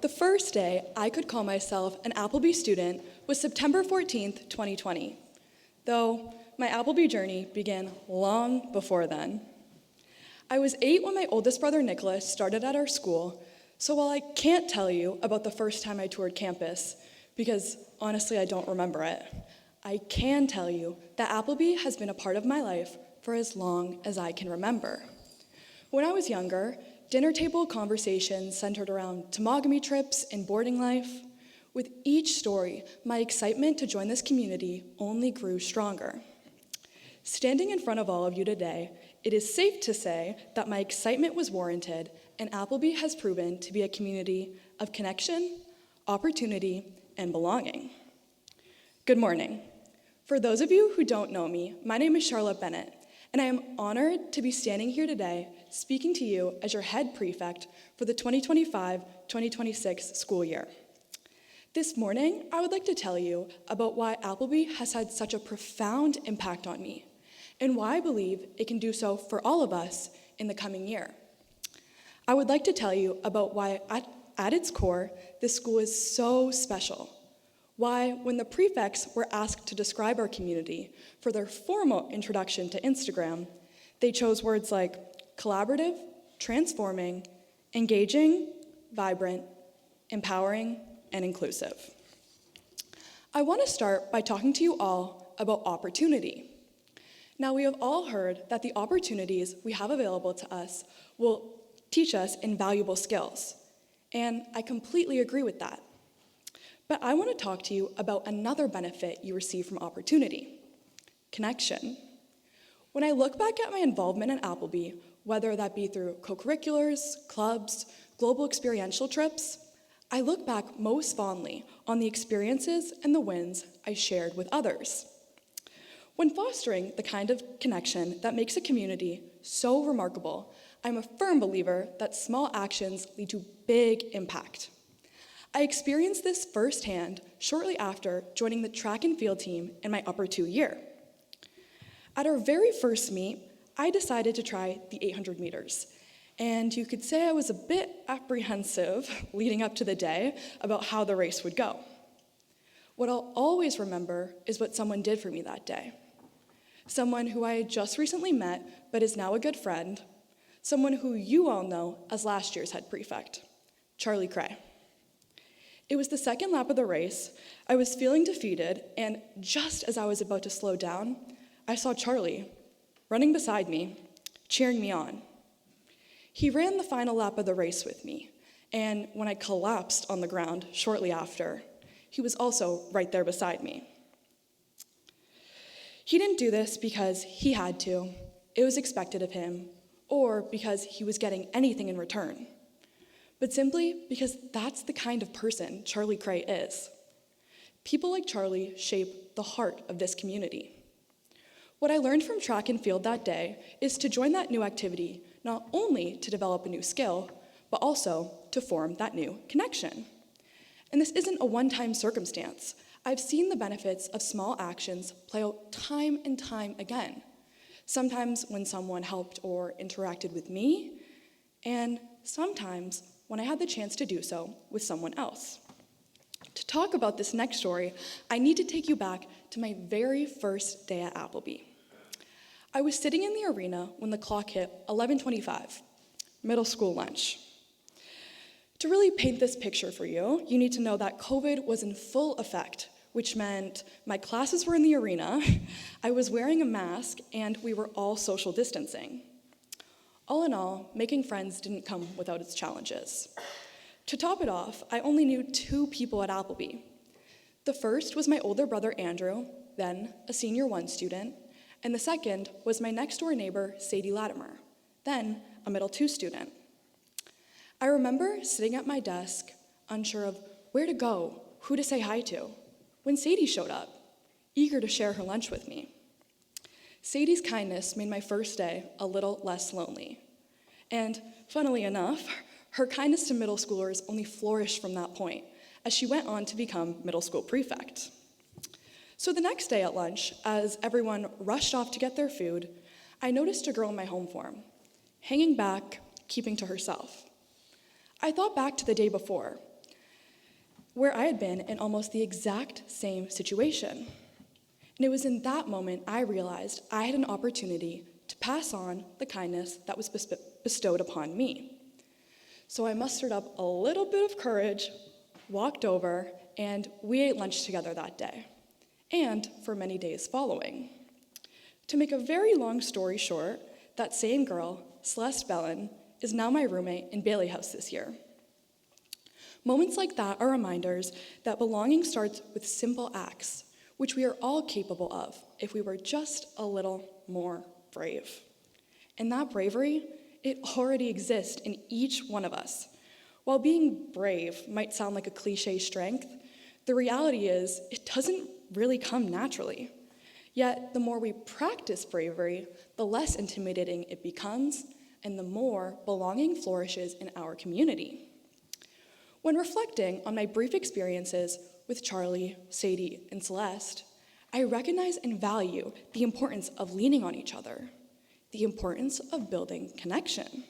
The first day I could call myself an Appleby student was September 14th, 2020, though my Appleby journey began long before then. I was 8 when my oldest brother Nicholas started at our school, so while I can't tell you about the first time I toured campus, because honestly I don't remember it, I can tell you that Appleby has been a part of my life for as long as I can remember. When I was younger, dinner table conversations centered around tomogamy trips and boarding life. With each story, my excitement to join this community only grew stronger. Standing in front of all of you today, it is safe to say that my excitement was warranted, and Appleby has proven to be a community of connection, opportunity, and belonging. Good morning. For those of you who don't know me, my name is Charlotte Bennett, and I am honored to be standing here today speaking to you as your head prefect for the 2025-2026 school year. This morning, I would like to tell you about why Appleby has had such a profound impact on me, and why I believe it can do so for all of us in the coming year. I would like to tell you about why, at its core, this school is so special. Why, when the prefects were asked to describe our community for their formal introduction to Instagram, they chose words like collaborative, transforming, engaging, vibrant, empowering, and inclusive. I want to start by talking to you all about opportunity. Now, we have all heard that the opportunities we have available to us will teach us invaluable skills, and I completely agree with that. But I want to talk to you about another benefit you receive from opportunity: connection. When I look back at my involvement in Appleby, whether that be through co-curriculars, clubs, global experiential trips, I look back most fondly on the experiences and the wins I shared with others. When fostering the kind of connection that makes a community so remarkable, I'm a firm believer that small actions lead to big impact. I experienced this firsthand shortly after joining the track and field team in my upper 2 year. At our very first meet, I decided to try the 800 meters, and you could say I was a bit apprehensive leading up to the day about how the race would go. What I'll always remember is what someone did for me that day. Someone who I had just recently met but is now a good friend, someone who you all know as last year's head prefect, Charlie Cray. It was the second lap of the race. I was feeling defeated, and just as I was about to slow down, I saw Charlie running beside me, cheering me on. He ran the final lap of the race with me, and when I collapsed on the ground shortly after, he was also right there beside me. He didn't do this because he had to, it was expected of him, or because he was getting anything in return, but simply because that's the kind of person Charlie Cray is. People like Charlie shape the heart of this community. What I learned from track and field that day is to join that new activity not only to develop a new skill, but also to form that new connection. And this isn't a one-time circumstance. I've seen the benefits of small actions play out time and time again. Sometimes when someone helped or interacted with me, and sometimes when I had the chance to do so with someone else. To talk about this next story, I need to take you back to my very first day at Appleby. I was sitting in the arena when the clock hit 11:25, middle school lunch. To really paint this picture for you, you need to know that COVID was in full effect, which meant my classes were in the arena, I was wearing a mask, and we were all social distancing. All in all, making friends didn't come without its challenges. To top it off, I only knew 2 people at Appleby. The first was my older brother Andrew, then a senior 1 student, and the second was my next door neighbor Sadie Latimer, then a middle 2 student. I remember sitting at my desk, unsure of where to go, who to say hi to, when Sadie showed up, eager to share her lunch with me. Sadie's kindness made my first day a little less lonely. And funnily enough, her kindness to middle schoolers only flourished from that point, as she went on to become middle school prefect. So the next day at lunch, as everyone rushed off to get their food, I noticed a girl in my home form, hanging back, keeping to herself. I thought back to the day before. where I had been in almost the exact same situation. And it was in that moment I realized I had an opportunity to pass on the kindness that was bestowed upon me. So I mustered up a little bit of courage, walked over, and we ate lunch together that day, and for many days following. To make a very long story short, that same girl, Celeste Bellin, is now my roommate in Bailey House this year. Moments like that are reminders that belonging starts with simple acts, which we are all capable of if we were just a little more brave. And that bravery, it already exists in each one of us. While being brave might sound like a cliche strength, the reality is it doesn't really come naturally. Yet, the more we practice bravery, the less intimidating it becomes, and the more belonging flourishes in our community. When reflecting on my brief experiences with Charlie, Sadie, and Celeste, I recognize and value the importance of leaning on each other, the importance of building connection.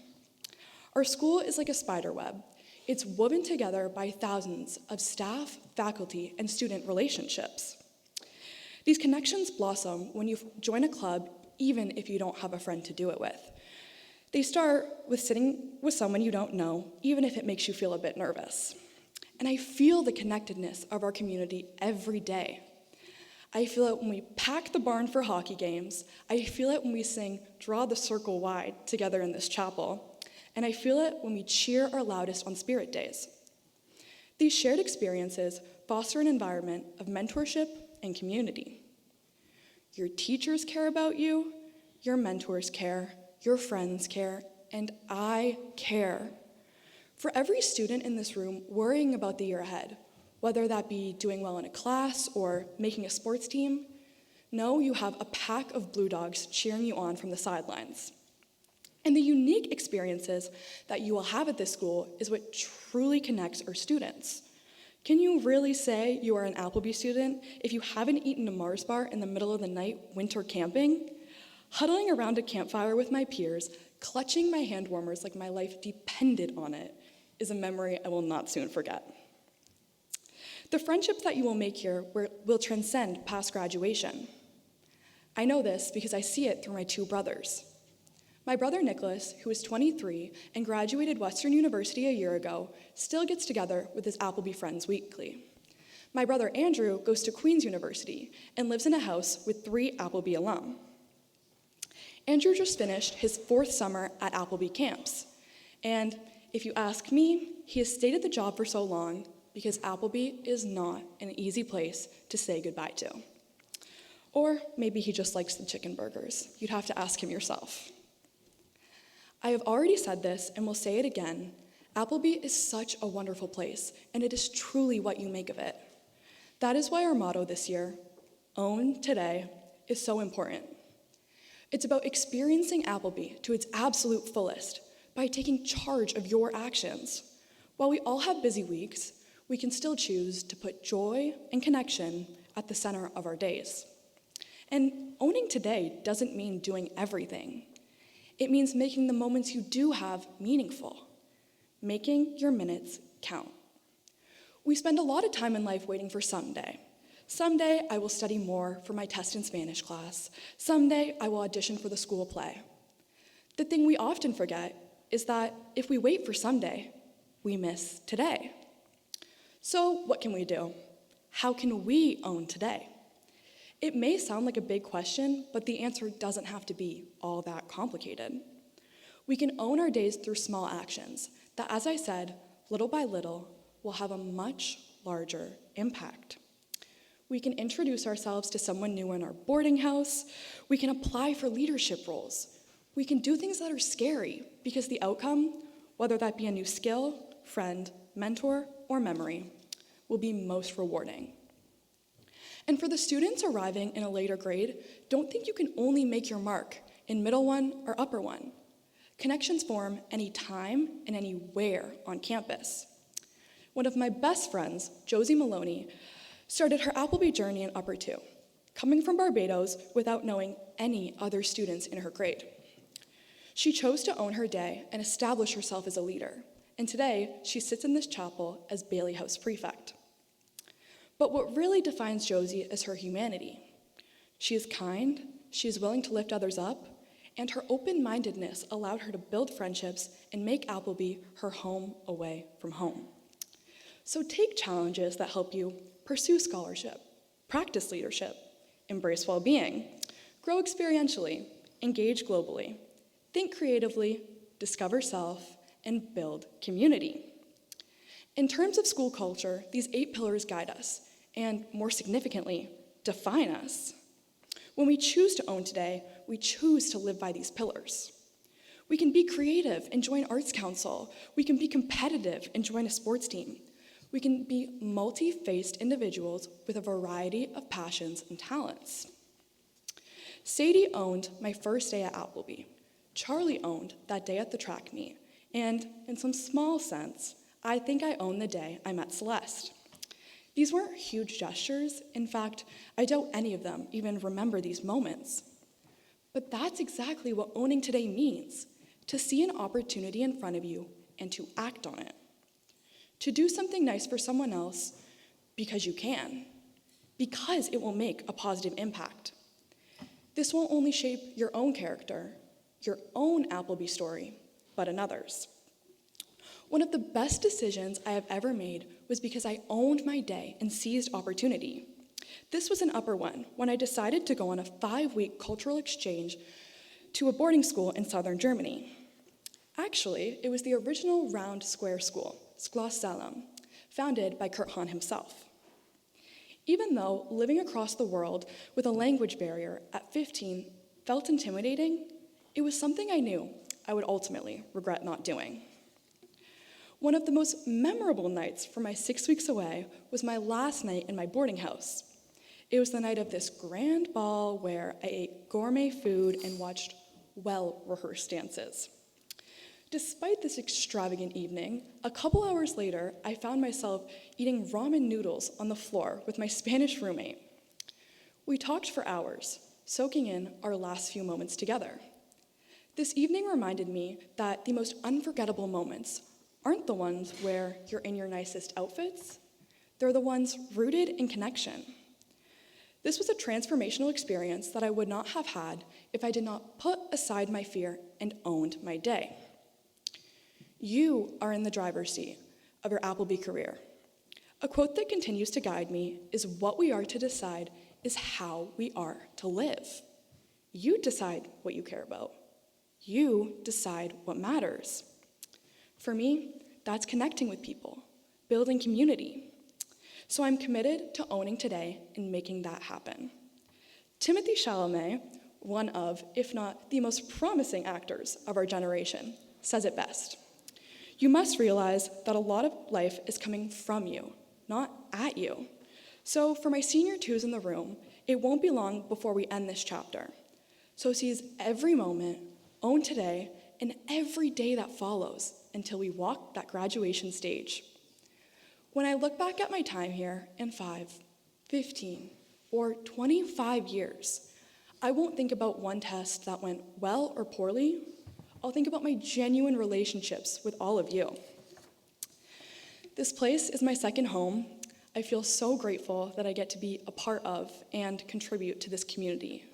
Our school is like a spider web. It's woven together by thousands of staff, faculty, and student relationships. These connections blossom when you join a club, even if you don't have a friend to do it with. They start with sitting with someone you don't know, even if it makes you feel a bit nervous. And I feel the connectedness of our community every day. I feel it when we pack the barn for hockey games. I feel it when we sing "Draw the Circle Wide" together in this chapel. And I feel it when we cheer our loudest on Spirit Days. These shared experiences foster an environment of mentorship and community. Your teachers care about you, your mentors care, your friends care, and I care. For every student in this room worrying about the year ahead, whether that be doing well in a class or making a sports team, know you have a pack of blue dogs cheering you on from the sidelines. And the unique experiences that you will have at this school is what truly connects our students. Can you really say you are an Appleby student if you haven't eaten a Mars bar in the middle of the night winter camping? Huddling around a campfire with my peers, clutching my hand warmers like my life depended on it, is a memory I will not soon forget. The friendships that you will make here will transcend past graduation. I know this because I see it through my two brothers. My brother Nicholas, who is 23 and graduated Western University a year ago, still gets together with his Appleby friends weekly. My brother Andrew goes to Queen's University and lives in a house with 3 Appleby alum. Andrew just finished his 4th summer at Appleby camps, and if you ask me, he has stayed at the job for so long because Appleby is not an easy place to say goodbye to. Or maybe he just likes the chicken burgers. You'd have to ask him yourself. I have already said this and will say it again. Appleby is such a wonderful place, and it is truly what you make of it. That is why our motto this year, Own Today, is so important. It's about experiencing Appleby to its absolute fullest by taking charge of your actions. While we all have busy weeks, we can still choose to put joy and connection at the center of our days. And owning today doesn't mean doing everything. It means making the moments you do have meaningful, making your minutes count. We spend a lot of time in life waiting for someday. Someday I will study more for my test in Spanish class. Someday I will audition for the school play. The thing we often forget is that if we wait for someday, we miss today. So what can we do? How can we own today? It may sound like a big question, but the answer doesn't have to be all that complicated. We can own our days through small actions that, as I said, little by little, will have a much larger impact. We can introduce ourselves to someone new in our boarding house. We can apply for leadership roles. We can do things that are scary because the outcome, whether that be a new skill, friend, mentor, or memory, will be most rewarding. And for the students arriving in a later grade, don't think you can only make your mark in middle one or upper one. Connections form anytime and anywhere on campus. One of my best friends, Josie Maloney, started her Appleby journey in upper 2, coming from Barbados without knowing any other students in her grade. She chose to own her day and establish herself as a leader, and today she sits in this chapel as Bailey House prefect. But what really defines Josie is her humanity. She is kind, she is willing to lift others up, and her open-mindedness allowed her to build friendships and make Appleby her home away from home. So take challenges that help you pursue scholarship, practice leadership, embrace well-being, grow experientially, engage globally, think creatively, discover self, and build community. In terms of school culture, these 8 pillars guide us, and more significantly, define us. When we choose to own today, we choose to live by these pillars. We can be creative and join Arts Council. We can be competitive and join a sports team. We can be multi-faced individuals with a variety of passions and talents. Sadie owned my first day at Appleby. Charlie owned that day at the track meet. And in some small sense, I think I own the day I met Celeste. These weren't huge gestures. In fact, I doubt any of them even remember these moments. But that's exactly what owning today means, to see an opportunity in front of you and to act on it. To do something nice for someone else because you can, because it will make a positive impact. This won't only shape your own character, your own Appleby story, but another's. One of the best decisions I have ever made was because I owned my day and seized opportunity. This was an upper one when I decided to go on a 5-week cultural exchange to a boarding school in southern Germany. Actually, it was the original round square school, Schloss Salem, founded by Kurt Hahn himself. Even though living across the world with a language barrier at 15 felt intimidating, it was something I knew I would ultimately regret not doing. One of the most memorable nights from my 6 weeks away was my last night in my boarding house. It was the night of this grand ball where I ate gourmet food and watched well-rehearsed dances. Despite this extravagant evening, a couple hours later, I found myself eating ramen noodles on the floor with my Spanish roommate. We talked for hours, soaking in our last few moments together. This evening reminded me that the most unforgettable moments aren't the ones where you're in your nicest outfits. They're the ones rooted in connection. This was a transformational experience that I would not have had if I did not put aside my fear and owned my day. You are in the driver's seat of your Appleby career. A quote that continues to guide me is, "What we are to decide is how we are to live." You decide what you care about. You decide what matters. For me, that's connecting with people, building community. So I'm committed to owning today and making that happen. Timothy Chalamet, one of, if not the most promising actors of our generation, says it best. You must realize that a lot of life is coming from you, not at you. So for my senior twos in the room, it won't be long before we end this chapter. So seize every moment, own today, and every day that follows until we walk that graduation stage. When I look back at my time here in 5, 15, or 25 years, I won't think about one test that went well or poorly. I'll think about my genuine relationships with all of you. This place is my second home. I feel so grateful that I get to be a part of and contribute to this community.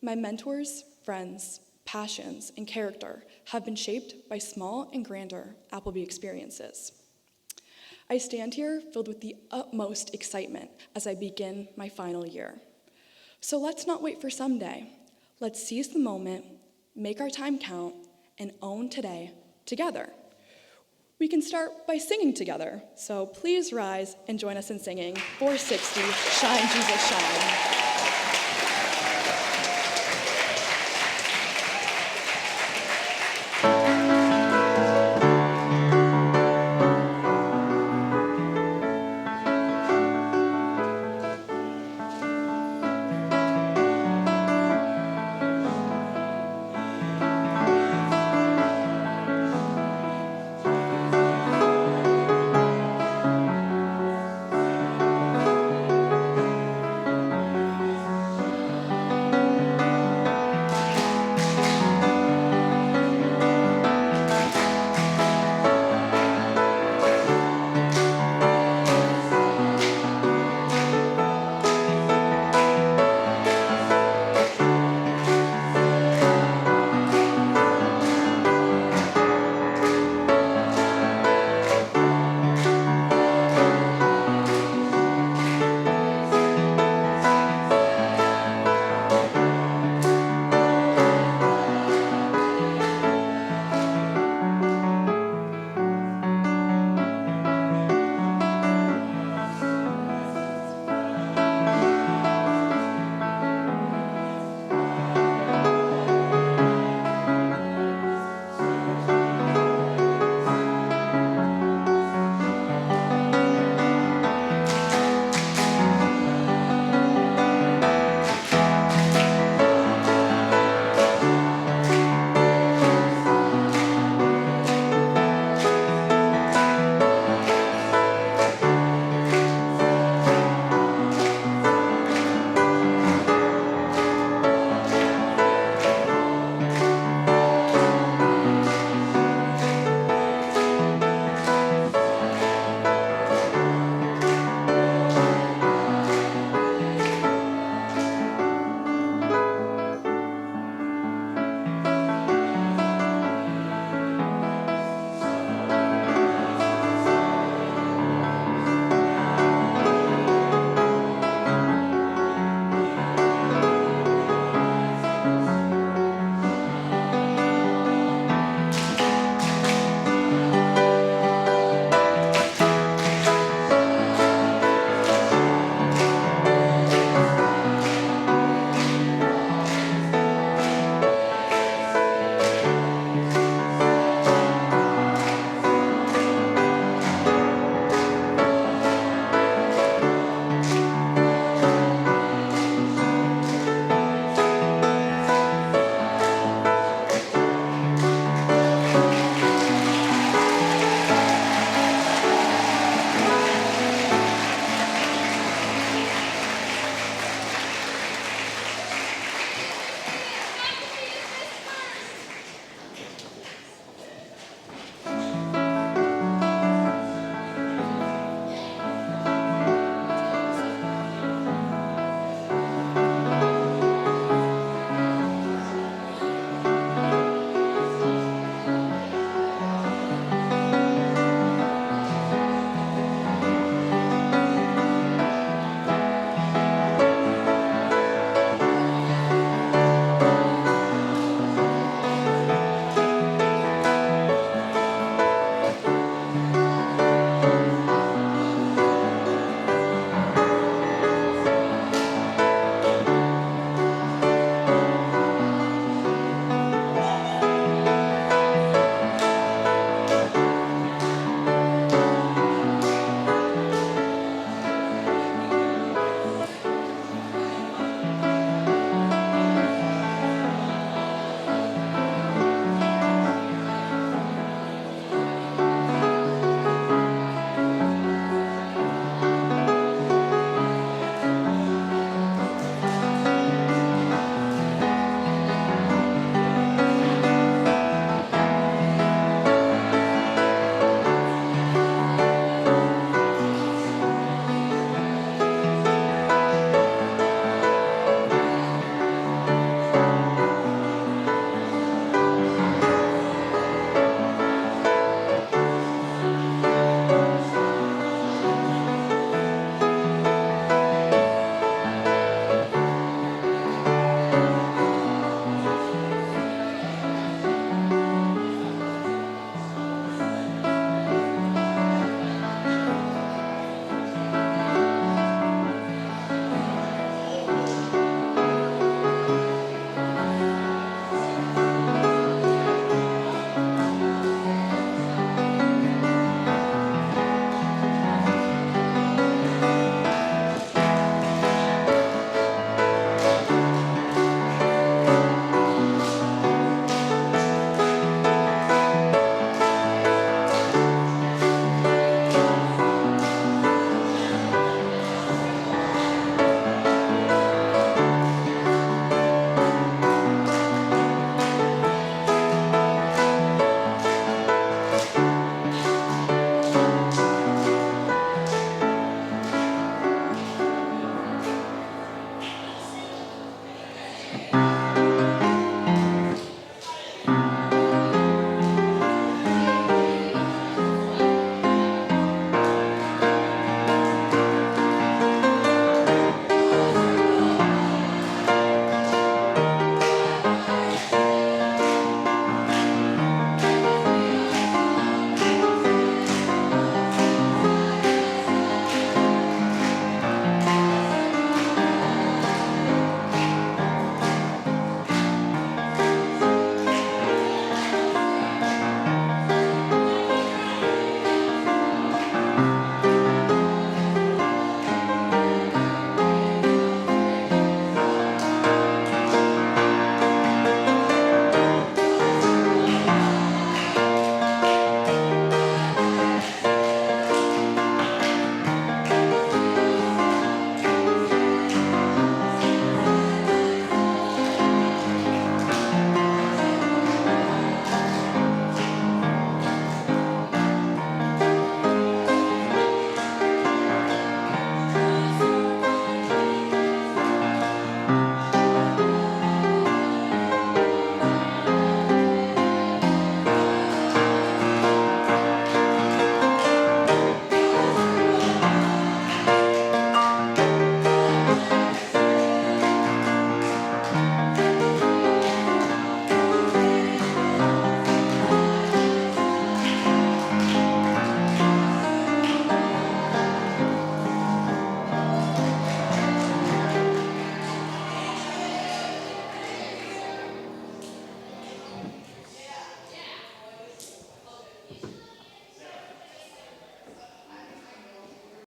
My mentors, friends, passions, and character have been shaped by small and grander Appleby experiences. I stand here filled with the utmost excitement as I begin my final year. So let's not wait for someday. Let's seize the moment, make our time count, and own today together. We can start by singing together, so please rise and join us in singing 460, Shine, Jesus, Shine.